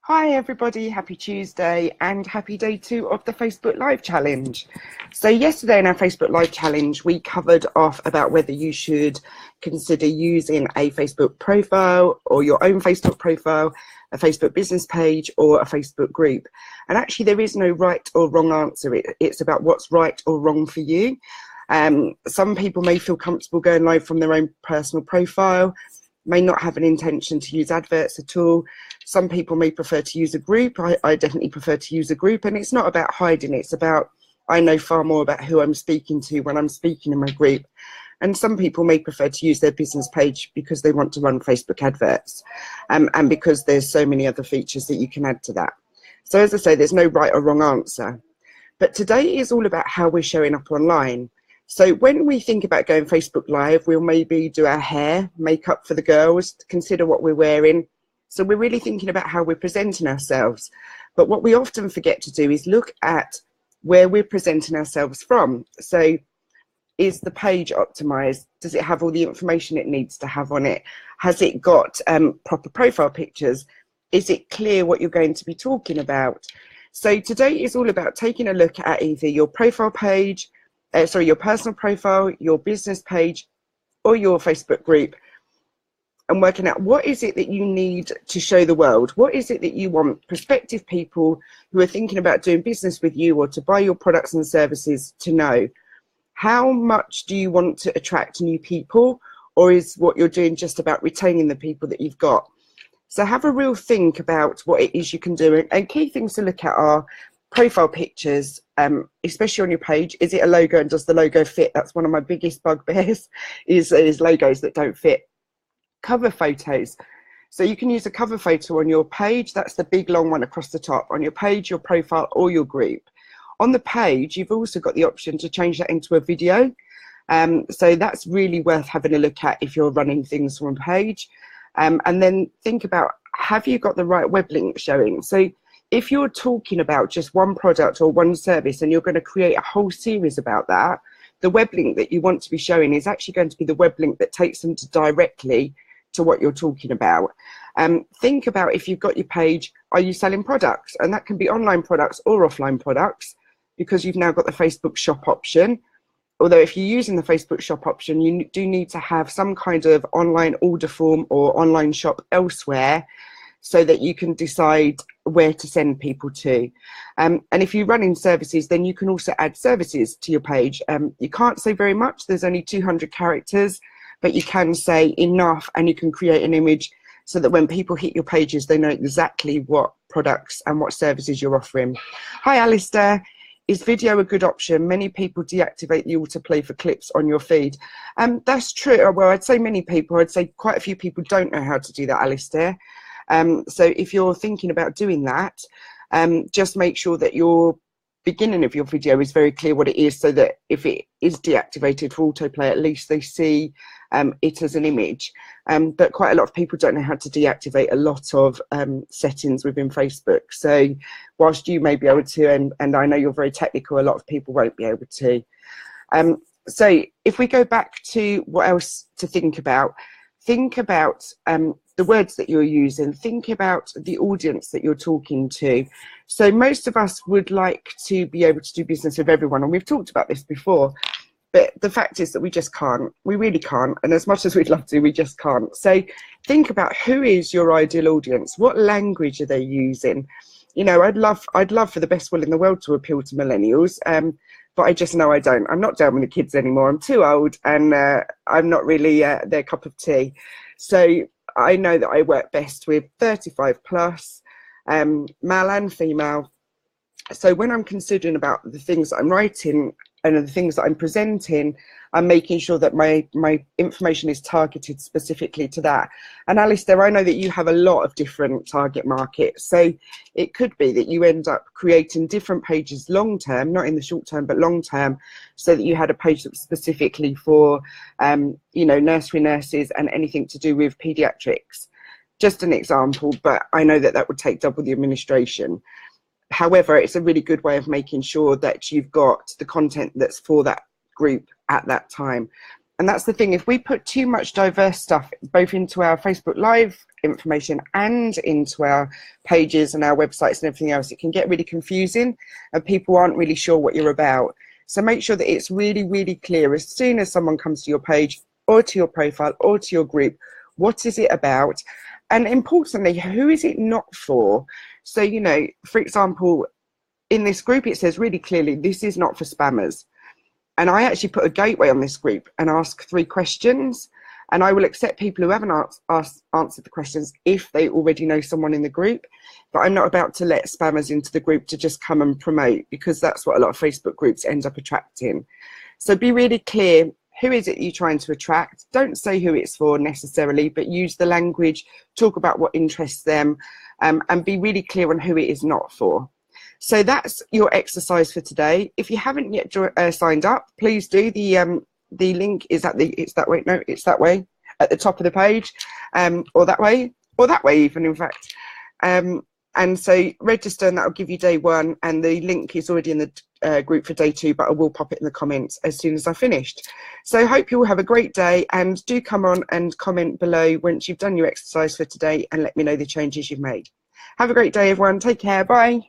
Hi everybody, happy Tuesday and happy day 2 of the Facebook Live Challenge. So yesterday in our Facebook Live Challenge, we covered off about whether you should consider using a Facebook profile or your own Facebook profile, a Facebook business page or a Facebook group. And actually there is no right or wrong answer. It's about what's right or wrong for you. Some people may feel comfortable going live from their own personal profile, may not have an intention to use adverts at all. Some people may prefer to use a group. I definitely prefer to use a group, and it's not about hiding. It's about, I know far more about who I'm speaking to when I'm speaking in my group. And some people may prefer to use their business page because they want to run Facebook adverts, and because there's so many other features that you can add to that. So as I say, there's no right or wrong answer. But today is all about how we're showing up online. So when we think about going Facebook Live, we'll maybe do our hair, makeup for the girls, consider what we're wearing. So we're really thinking about how we're presenting ourselves. But what we often forget to do is look at where we're presenting ourselves from. So is the page optimized? Does it have all the information it needs to have on it? Has it got proper profile pictures? Is it clear what you're going to be talking about? So today is all about taking a look at either your profile page, your personal profile, your business page, or your Facebook group, and working out what is it that you need to show the world. What is it that you want prospective people who are thinking about doing business with you or to buy your products and services to know? How much do you want to attract new people, or is what you're doing just about retaining the people that you've got? So have a real think about what it is you can do. And key things to look at are profile pictures, especially on your page. Is it a logo, and does the logo fit? That's one of my biggest bugbears is logos that don't fit. Cover photos. So you can use a cover photo on your page. That's the big long one across the top on your page, your profile, or your group. On the page, you've also got the option to change that into a video. So that's really worth having a look at if you're running things from a page. And then think about, have you got the right web link showing? So if you're talking about just one product or one service and you're going to create a whole series about that, the web link that you want to be showing is actually going to be the web link that takes them directly to what you're talking about. Think about, if you've got your page, are you selling products? And that can be online products or offline products, because you've now got the Facebook shop option. Although if you're using the Facebook shop option, you do need to have some kind of online order form or online shop elsewhere so that you can decide where to send people to. And if you're running services, then you can also add services to your page. You can't say very much, there's only 200 characters, but you can say enough, and you can create an image so that when people hit your pages, they know exactly what products and what services you're offering. Hi, Alistair. Is video a good option? Many people deactivate the autoplay for clips on your feed. That's true. Well, I'd say many people, I'd say quite a few people don't know how to do that, Alistair. So if you're thinking about doing that, just make sure that your beginning of your video is very clear what it is, so that if it is deactivated for autoplay, at least they see it as an image. But quite a lot of people don't know how to deactivate a lot of settings within Facebook. So whilst you may be able to, and I know you're very technical, a lot of people won't be able to. So if we go back to what else to think about the words that you're using, think about the audience that you're talking to. So most of us would like to be able to do business with everyone, and we've talked about this before, but the fact is that we just can't. We really can't, and as much as we'd love to, we just can't. So think about, who is your ideal audience? What language are they using? You know, I'd love for the best will in the world to appeal to millennials, but I just know I don't. I'm not down with the kids anymore. I'm too old, and I'm not really their cup of tea. So I know that I work best with 35 plus, male and female. So when I'm considering about the things that I'm writing and the things that I'm presenting, I'm making sure that my information is targeted specifically to that. And Alistair, I know that you have a lot of different target markets. So it could be that you end up creating different pages long term, not in the short term, but long term, so that you had a page that was specifically for, you know, nursery nurses and anything to do with pediatrics. Just an example, but I know that that would take double the administration. However, it's a really good way of making sure that you've got the content that's for that group at that time. And that's the thing, if we put too much diverse stuff both into our Facebook Live information and into our pages and our websites and everything else, it can get really confusing and people aren't really sure what you're about. So make sure that it's really, really clear as soon as someone comes to your page or to your profile or to your group, what is it about? And importantly, who is it not for? So, you know, for example, in this group, it says really clearly, this is not for spammers. And I actually put a gateway on this group and ask 3 questions. And I will accept people who haven't answered the questions if they already know someone in the group. But I'm not about to let spammers into the group to just come and promote, because that's what a lot of Facebook groups end up attracting. So be really clear, who is it you're trying to attract? Don't say who it's for necessarily, but use the language, talk about what interests them, and be really clear on who it is not for. So that's your exercise for today. If you haven't yet signed up, please do. The link is at it's that way at the top of the page, or that way even, in fact. And so register, and that will give you day 1, and the link is already in the group for day 2, but I will pop it in the comments as soon as I finished. So hope you all have a great day, and do come on and comment below once you've done your exercise for today and let me know the changes you've made. Have a great day, everyone. Take care. Bye.